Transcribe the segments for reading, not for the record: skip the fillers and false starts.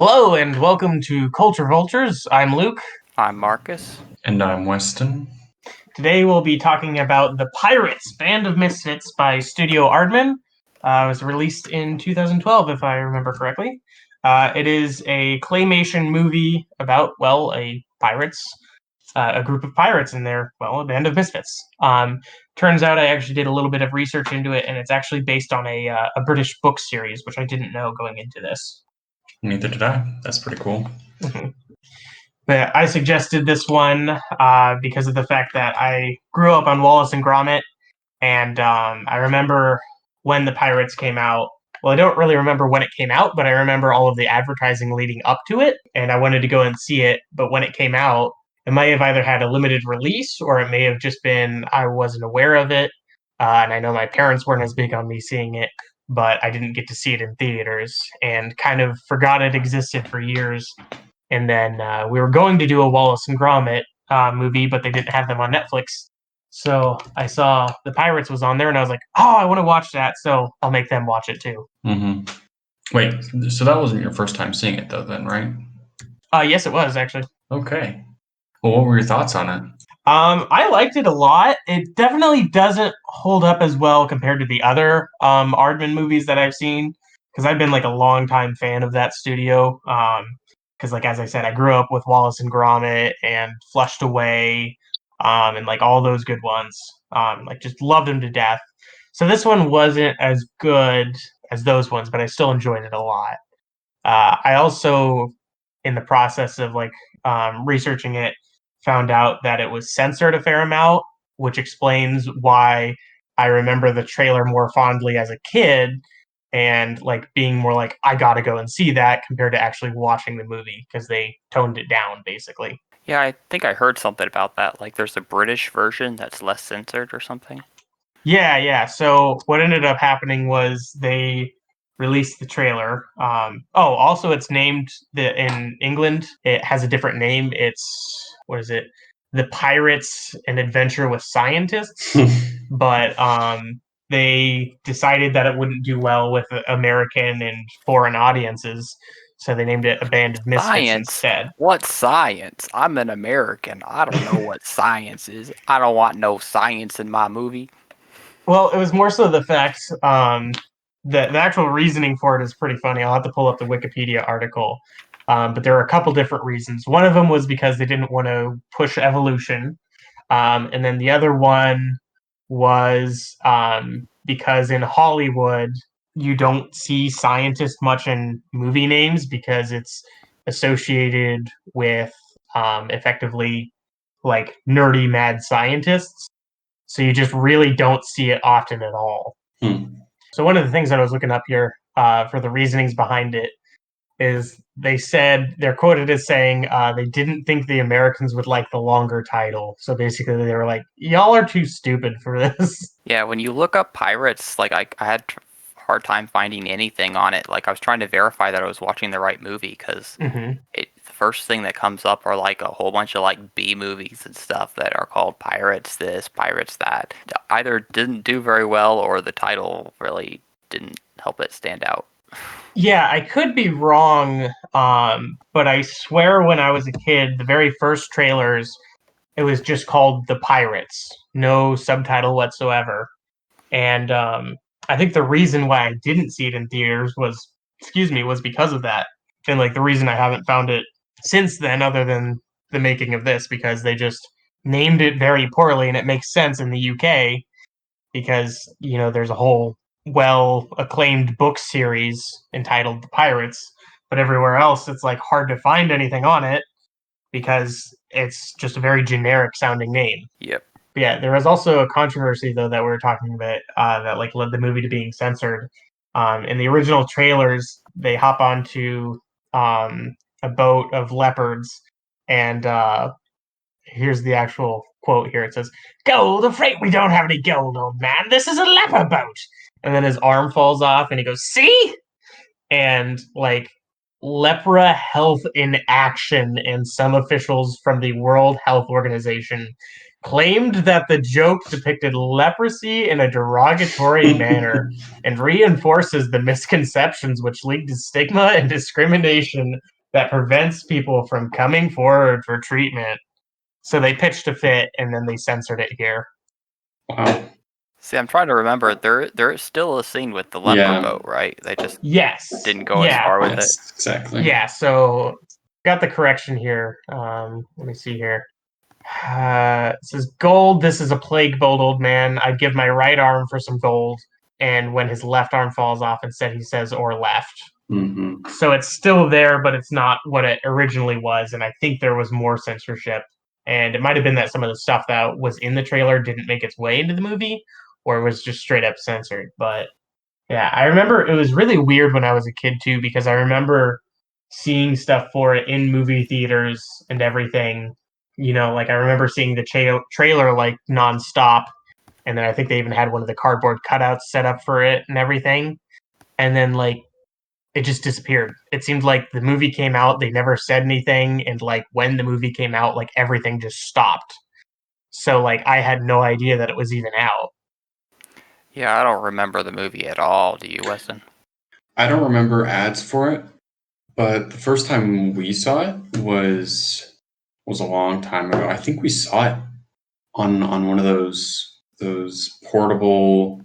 Hello and welcome to Culture Vultures. I'm Luke. I'm Marcus. And I'm Weston. Today we'll be talking about The Pirates, Band of Misfits by Studio Aardman. It was released in 2012, if I remember correctly. It is a claymation movie about, a group of pirates and they're, a band of misfits. Turns out I actually did a little bit of research into it, and it's actually based on a British book series, which I didn't know going into this. Neither did I. That's pretty cool. Mm-hmm. But I suggested this one because of the fact that I grew up on Wallace and Gromit, and I remember when the Pirates came out. Well, I don't really remember when it came out, but I remember all of the advertising leading up to it, and I wanted to go and see it. But when it came out, it might have either had a limited release, or it may have just been I wasn't aware of it. And I know my parents weren't as big on me seeing it, but I didn't get to see it in theaters, and kind of forgot it existed for years. And then we were going to do a Wallace and Gromit movie, but they didn't have them on Netflix. So I saw The Pirates was on there, and I was like, oh, I want to watch that, so I'll make them watch it too. Mm-hmm. Wait, so that wasn't your first time seeing it, though, then, right? Yes, it was, actually. Okay. Well, what were your thoughts on it? I liked it a lot. It definitely doesn't hold up as well compared to the other Aardman movies that I've seen, because I've been like a longtime fan of that studio. Because as I said, I grew up with Wallace and Gromit and Flushed Away, and like all those good ones. Just loved them to death. So this one wasn't as good as those ones, but I still enjoyed it a lot. I also, in the process of researching it, found out that it was censored a fair amount, which explains why I remember the trailer more fondly as a kid and being more like, I gotta go and see that compared to actually watching the movie because they toned it down basically. Yeah, I think I heard something about that. Like there's a British version that's less censored or something. Yeah. So what ended up happening was they released the trailer. Also, it's named in England. It has a different name. It's what is it? The Pirates: An Adventure with Scientists. But they decided that it wouldn't do well with American and foreign audiences, so they named it A Band of Misfits Science? instead. What science? I'm an American. I don't know what science is. I don't want no science in my movie. Well, it was more so the fact the actual reasoning for it is pretty funny. I'll have to pull up the Wikipedia article. But there are a couple different reasons. One of them was because they didn't want to push evolution. And then the other one was because in Hollywood, you don't see scientists much in movie names because it's associated with effectively like nerdy mad scientists. So you just really don't see it often at all. So one of the things that I was looking up here for the reasonings behind it is they said they're quoted as saying they didn't think the Americans would like the longer title. So basically, they were like, "Y'all are too stupid for this." Yeah, when you look up pirates, I had hard time finding anything on it. Like I was trying to verify that I was watching the right movie because the first thing that comes up are like a whole bunch of like B movies and stuff that are called Pirates this, Pirates that. Either didn't do very well or the title really didn't help it stand out. Yeah, I could be wrong, but I swear when I was a kid, the very first trailers, it was just called The Pirates, no subtitle whatsoever. And I think the reason why I didn't see it in theaters was because of that. And the reason I haven't found it since then, other than the making of this, because they just named it very poorly, and it makes sense in the UK because there's a whole well acclaimed book series entitled The Pirates, but everywhere else it's hard to find anything on it because it's just a very generic sounding name. Yep. Yeah, there was also a controversy though that we were talking about that led the movie to being censored. In the original trailers, they hop onto a boat of leopards, and here's the actual quote here. It says, "Gold, afraid we don't have any gold, old man. This is a leopard boat." And then his arm falls off, and he goes, "See?" And lepra health in action, and some officials from the World Health Organization claimed that the joke depicted leprosy in a derogatory manner and reinforces the misconceptions which lead to stigma and discrimination that prevents people from coming forward for treatment. So they pitched a fit, and then they censored it here. Wow. See, I'm trying to remember. There is still a scene with the leper boat, right? They just didn't go as far with it. Exactly. Yeah, so got the correction here. Let me see here. It says, gold, this is a plague bold old man. I'd give my right arm for some gold. And when his left arm falls off, instead he says, or left. Mm-hmm. So it's still there, but it's not what it originally was. And I think there was more censorship. And it might have been that some of the stuff that was in the trailer didn't make its way into the movie, or it was just straight up censored. But yeah, I remember it was really weird when I was a kid too, because I remember seeing stuff for it in movie theaters and everything. Like I remember seeing the trailer like nonstop, and then I think they even had one of the cardboard cutouts set up for it and everything. And then like it just disappeared. It seemed like the movie came out, they never said anything, and like when the movie came out, like everything just stopped. So like I had no idea that it was even out. Yeah, I don't remember the movie at all. Do you, Weston? I don't remember ads for it, but the first time we saw it was a long time ago. I think we saw it on one of those portable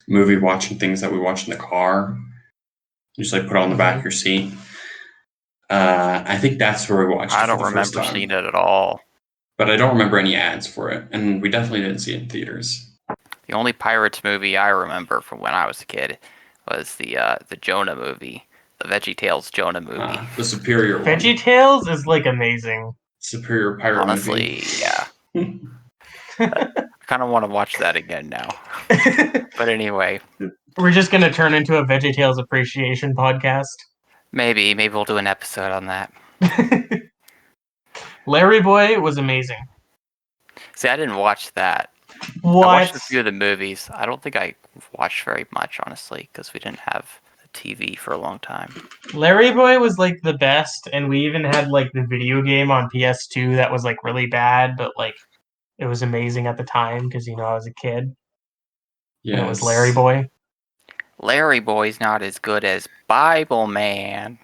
movie watching things that we watch in the car. You just like put it on the back of your seat. I think that's where we watched it. I don't for the first remember time. seeing it at all. But I don't remember any ads for it, and we definitely didn't see it in theaters. The only Pirates movie I remember from when I was a kid was the Jonah movie, the VeggieTales Jonah movie. The superior one. VeggieTales is like amazing. Superior pirate Honestly, movie. yeah. I kind of want to watch that again now. But anyway. We're just going to turn into a VeggieTales appreciation podcast. Maybe we'll do an episode on that. Larry Boy was amazing. See, I didn't watch that. What? I watched a few of the movies. I don't think I watched very much, honestly, because we didn't have a TV for a long time. Larry Boy was like the best, and we even had like the video game on PS2 that was like really bad, but like it was amazing at the time because I was a kid. Yes. And it was Larry Boy. Larry Boy's not as good as Bible Man.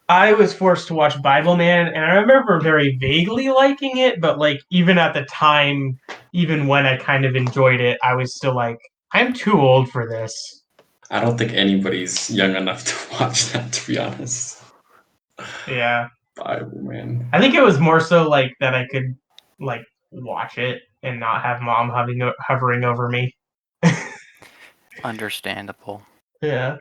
I was forced to watch Bible Man, and I remember very vaguely liking it, but like even at the time, even when I kind of enjoyed it, I was still like, I'm too old for this. I don't think anybody's young enough to watch that, to be honest. Yeah. Bible Man. I think it was more so like that I could like watch it and not have mom hovering over me. Understandable. Yeah.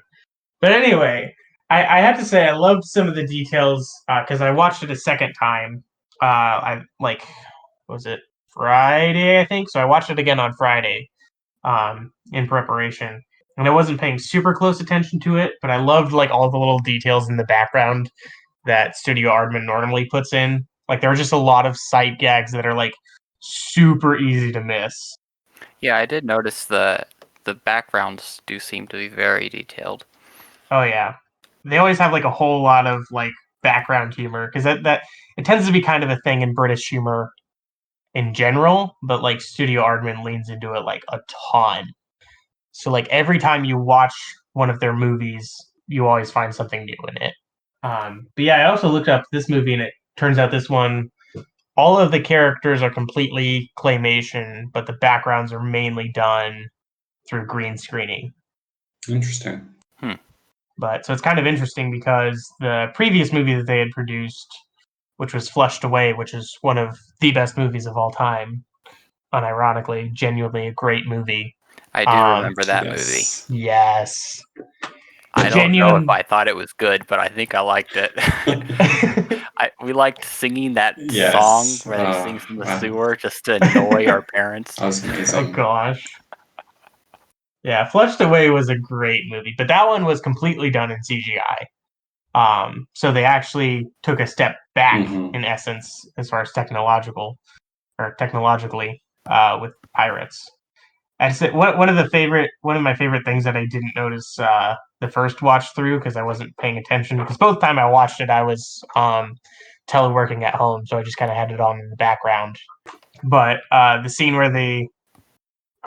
But anyway, I have to say I loved some of the details because I watched it a second time. Was it Friday, I think? So I watched it again on Friday in preparation. And I wasn't paying super close attention to it, but I loved like all the little details in the background that Studio Aardman normally puts in. Like there are just a lot of sight gags that are like super easy to miss. Yeah, I did notice the backgrounds do seem to be very detailed. Oh yeah, they always have like a whole lot of like background humor because that it tends to be kind of a thing in British humor in general, but like Studio Aardman leans into it like a ton. So like every time you watch one of their movies, you always find something new in it. But yeah, I also looked up this movie, and it turns out this one, all of the characters are completely claymation, but the backgrounds are mainly done through green screening. Interesting. But so it's kind of interesting because the previous movie that they had produced, which was Flushed Away, which is one of the best movies of all time, unironically, genuinely a great movie. I do remember that movie. Yes. I don't know if I thought it was good, but I think I liked it. We liked singing that song where he sings in the sewer just to annoy our parents. That was amazing. Oh gosh. Yeah, Flushed Away was a great movie, but that one was completely done in CGI. So they actually took a step back in essence as far as technologically with Pirates. I'd say one of my favorite things that I didn't notice the first watch through because I wasn't paying attention, because both time I watched it I was teleworking at home, so I just kind of had it on in the background. but the scene where they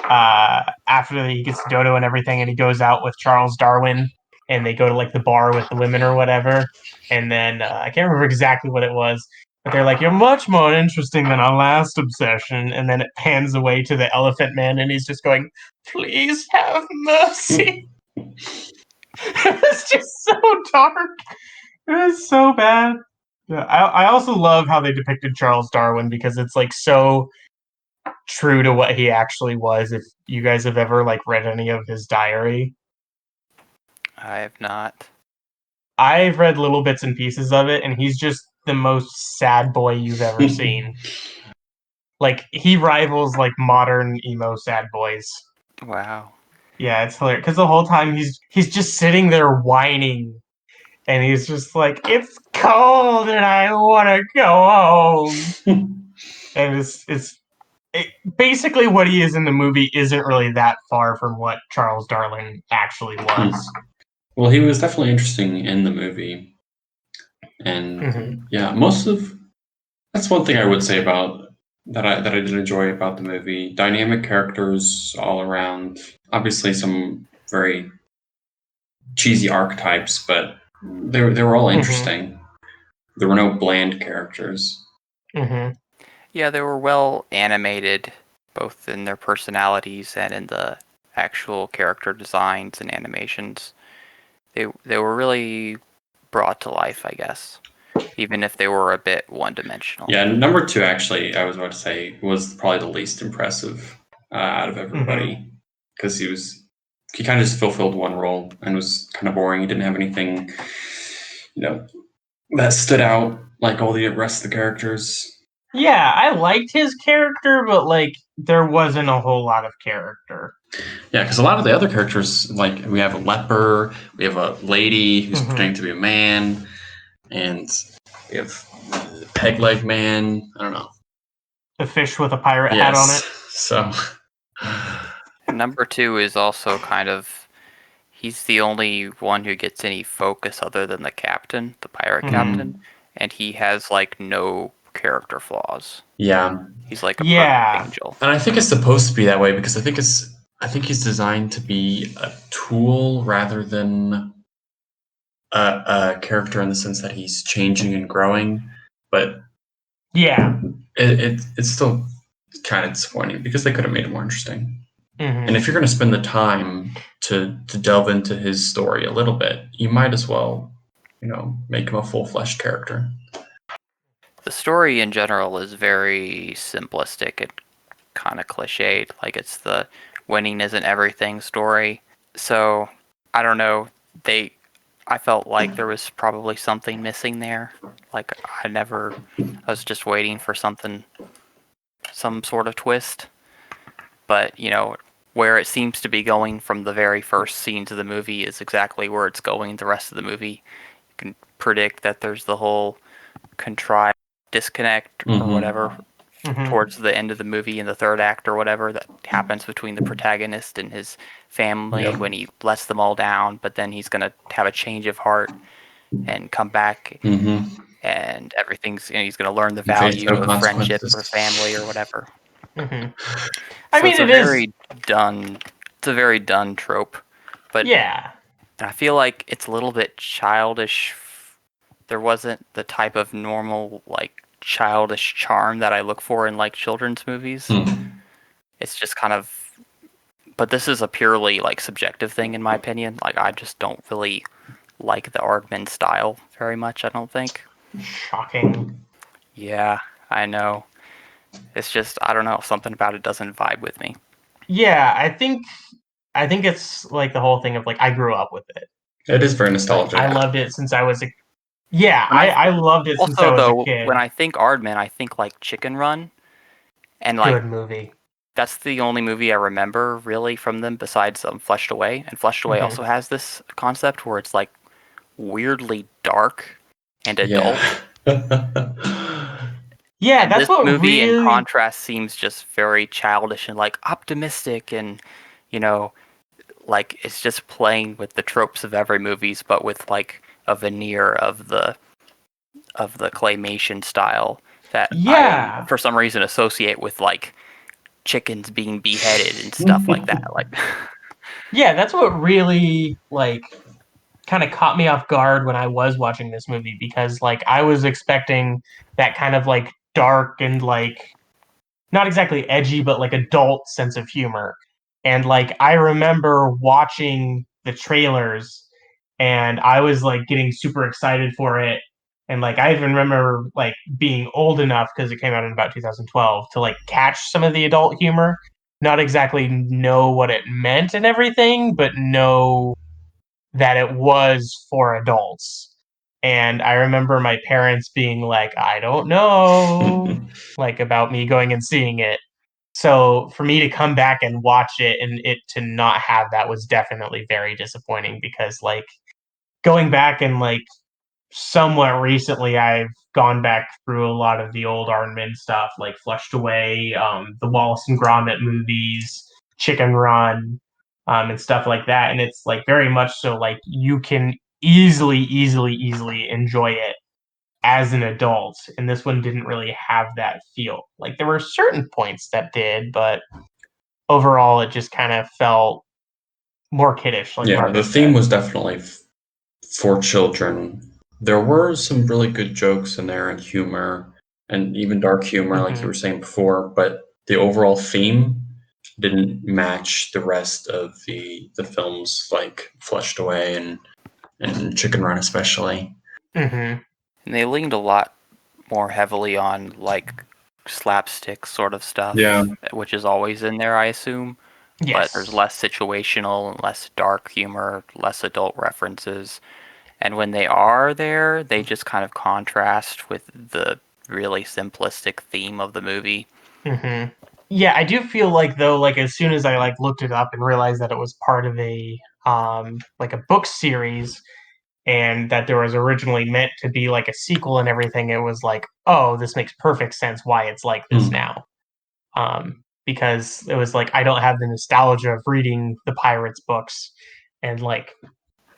after he gets Dodo and everything, and he goes out with Charles Darwin, and they go to like the bar with the women or whatever, and then I can't remember exactly what it was, but they're like, "You're much more interesting than our last obsession," and then it pans away to the Elephant Man, and he's just going, "Please have mercy." It's just so dark. It is so bad. Yeah, I also love how they depicted Charles Darwin because it's like so true to what he actually was. If you guys have ever like read any of his diary, I have not. I've read little bits and pieces of it, and he's just the most sad boy you've ever seen. Like he rivals like modern emo sad boys. Wow. Yeah, it's hilarious because the whole time he's just sitting there whining, and he's just like, "It's cold and I want to go home." And basically what he is in the movie isn't really that far from what Charles Darwin actually was. Well, he was definitely interesting in the movie, and yeah, that's one thing I would say about that I did enjoy about the movie. Dynamic characters all around. Obviously, some very cheesy archetypes, but they were all interesting. There were no bland characters. Yeah, they were well animated, both in their personalities and in the actual character designs and animations. They were really brought to life, I guess, even if they were a bit one-dimensional. Yeah, number 2, actually, I was about to say, was probably the least impressive out of everybody, because he kind of just fulfilled one role and was kind of boring. He didn't have anything, that stood out like all the rest of the characters. Yeah, I liked his character, but like there wasn't a whole lot of character. Yeah, because a lot of the other characters, like we have a leper, we have a lady who's pretending to be a man, and we have Peg Leg Man. I don't know. The fish with a pirate hat on it. So Number 2 is also kind of, he's the only one who gets any focus other than the captain, the pirate captain, and he has like no character flaws. Yeah. He's like a perfect angel. And I think it's supposed to be that way because I think he's designed to be a tool rather than a character in the sense that he's changing and growing. But yeah, it's still kind of disappointing because they could have made it more interesting. And if you're going to spend the time to delve into his story a little bit, you might as well, make him a full-fleshed character. The story in general is very simplistic and kind of cliched. Like, it's the winning isn't everything story. So, I don't know. I felt like there was probably something missing there. Like, I was just waiting for some sort of twist. But, where it seems to be going from the very first scenes of the movie is exactly where it's going the rest of the movie. You can predict that there's the whole contrived disconnect or whatever towards the end of the movie in the third act or whatever that happens between the protagonist and his family when he lets them all down, but then he's going to have a change of heart and come back and everything's, he's going to learn the value of friendship or family or whatever. I mean, It's a very done trope, but I feel like it's a little bit childish. There wasn't the type of normal, like, childish charm that I look for in, like, children's movies. It's just kind of... But this is a purely, like, subjective thing, in my opinion. Like, I just don't really like the Aardman style very much, I don't think. Shocking. Yeah, I know. It's just, I don't know, something about it doesn't vibe with me. Yeah, I think it's, like, the whole thing of, like, I grew up with it. It is very nostalgic. Like, I loved it since I was a... Yeah, I loved it since I was a kid. When I think Aardman, I think, like, Chicken Run. And, like, good movie. That's the only movie I remember, really, from them, besides Fleshed Away. And Fleshed Away also has this concept where it's, like, weirdly dark and adult. Yeah, and that's this what movie, really... in contrast, seems just very childish and, like, optimistic and, like, it's just playing with the tropes of every movies, but with, like, a veneer of the claymation style that I, Yeah. for some reason, associate with like chickens being beheaded and stuff like that. Like, Yeah, that's what really like kind of caught me off guard when I was watching this movie because like I was expecting that kind of like dark and like not exactly edgy but like adult sense of humor. And like I remember watching the trailers and I was like getting super excited for it. And like I even remember like being old enough because it came out in about 2012 to like catch some of the adult humor, not exactly know what it meant and everything, but know that it was for adults. And I remember my parents being like, I don't know, like about me going and seeing it. So for me to come back and watch it and it to not have that was definitely very disappointing because like going back and like somewhat recently I've gone back through a lot of the old Aardman stuff like Flushed Away, the Wallace and Gromit movies, Chicken Run, and stuff like that. And it's like very much so like you can easily enjoy it as an adult. And this one didn't really have that feel. Like there were certain points that did, but overall it just kind of felt more kiddish, like Yeah, the Marcus theme said. was definitely for children. There were some really good jokes in there and humor, and even dark humor, like you Hmm. were saying before, but the overall theme didn't match the rest of the films, like Flushed Away and Chicken Run, especially. Hmm. and they leaned a lot more heavily on like slapstick sort of Yeah. stuff, which is always in there, I assume. But there's Yes. less situational and less dark humor, less adult references. And when they are there, they just kind of contrast with the really simplistic theme of the movie. Hmm. Yeah, I do feel like though, like as soon as I like looked it up and realized that it was part of a like a book series and that there was originally meant to be like a sequel and everything, it was like, oh, this makes perfect sense why it's like this Hmm. now. Because it was like I don't have the nostalgia of reading the Pirates books and like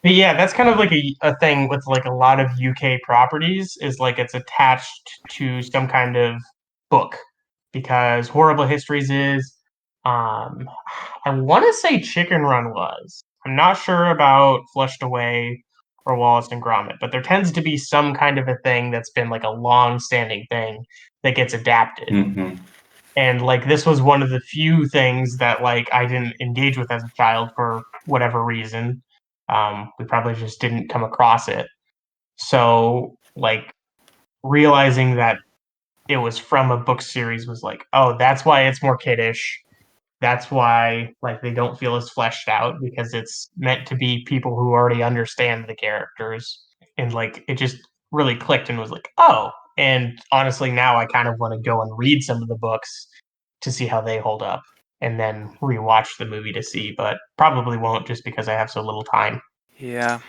but yeah, that's kind of like a thing with like a lot of UK properties is like it's attached to some kind of book because Horrible Histories is I want to say Chicken Run was. I'm not sure about Flushed Away or Wallace and Gromit, but there tends to be some kind of a thing that's been like a long-standing thing that gets adapted. Hmm. And like this was one of the few things that like I didn't engage with as a child for whatever reason. We probably just didn't come across it. So like realizing that it was from a book series was like, oh, that's why it's more kiddish. That's why like they don't feel as fleshed out because it's meant to be people who already understand the characters. And like it just really clicked and was like, oh. And honestly, now I kind of want to go and read some of the books to see how they hold up and then rewatch the movie to see, but probably won't just because I have so little time. Yeah,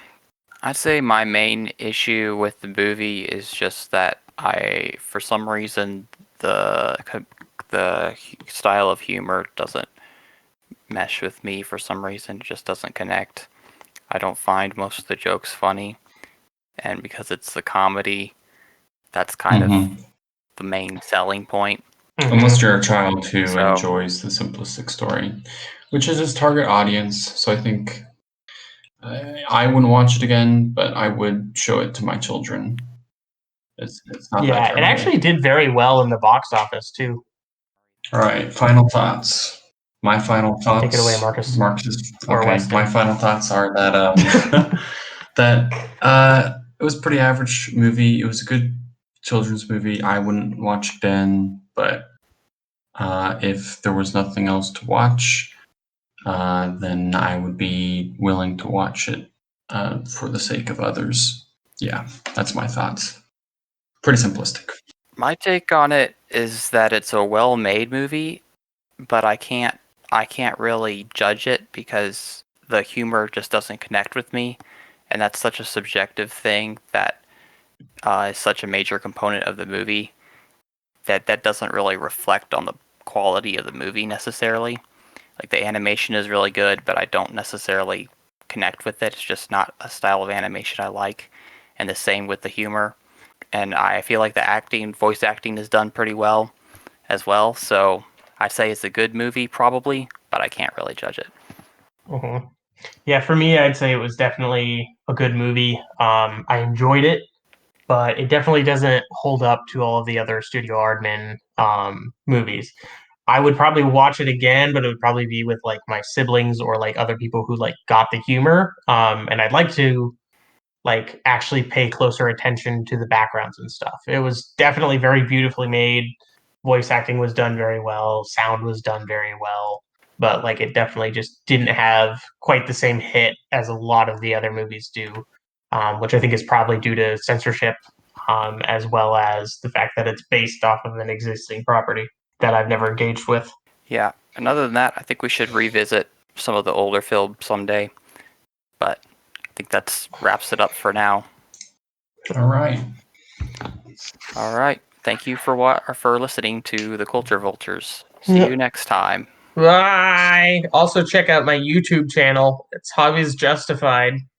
I'd say my main issue with the movie is just that for some reason, the style of humor doesn't mesh with me. For some reason, it just doesn't connect. I don't find most of the jokes funny, and because it's the comedy, that's kind of Hmm. the main selling point. Unless Mm-hmm. you're a child who So enjoys the simplistic story, which is his target audience. So I think I wouldn't watch it again, but I would show it to my children. It's not that Yeah, it terrible. actually did very well in the box office too. All right, final thoughts. My final Take it away, thoughts, Marcus Marcus. or Okay, my Weston. final thoughts are that that it was a pretty average movie. It was a good children's movie. I wouldn't watch again, but if there was nothing else to watch, then I would be willing to watch it for the sake of others. Yeah, that's my thoughts. Pretty simplistic. my take on it is that it's a well-made movie, but I can't really judge it because the humor just doesn't connect with me, and that's such a subjective thing that is such a major component of the movie that doesn't really reflect on the quality of the movie necessarily. Like the animation is really good, but I don't necessarily connect with it. It's just not a style of animation I like, and the same with the humor. and I feel like the voice acting is done pretty well as well. So I say it's a good movie, probably, but I can't really judge it. Mm-hmm. Yeah, for me, I'd say it was definitely a good movie. I enjoyed it, but it definitely doesn't hold up to all of the other Studio Aardman movies. I would probably watch it again, but it would probably be with like my siblings or like other people who like got the humor. And I'd like to like actually pay closer attention to the backgrounds and stuff. It was definitely very beautifully made. Voice acting was done very well. Sound was done very well. But like it definitely just didn't have quite the same hit as a lot of the other movies do, which I think is probably due to censorship, as well as the fact that it's based off of an existing property that I've never engaged with. Yeah, and other than that, I think we should revisit some of the older films someday. But I think that wraps it up for now. All right. All right. Thank you for listening to the Culture Vultures. See you next time. Bye. Also check out my YouTube channel. It's Hobbies Justified.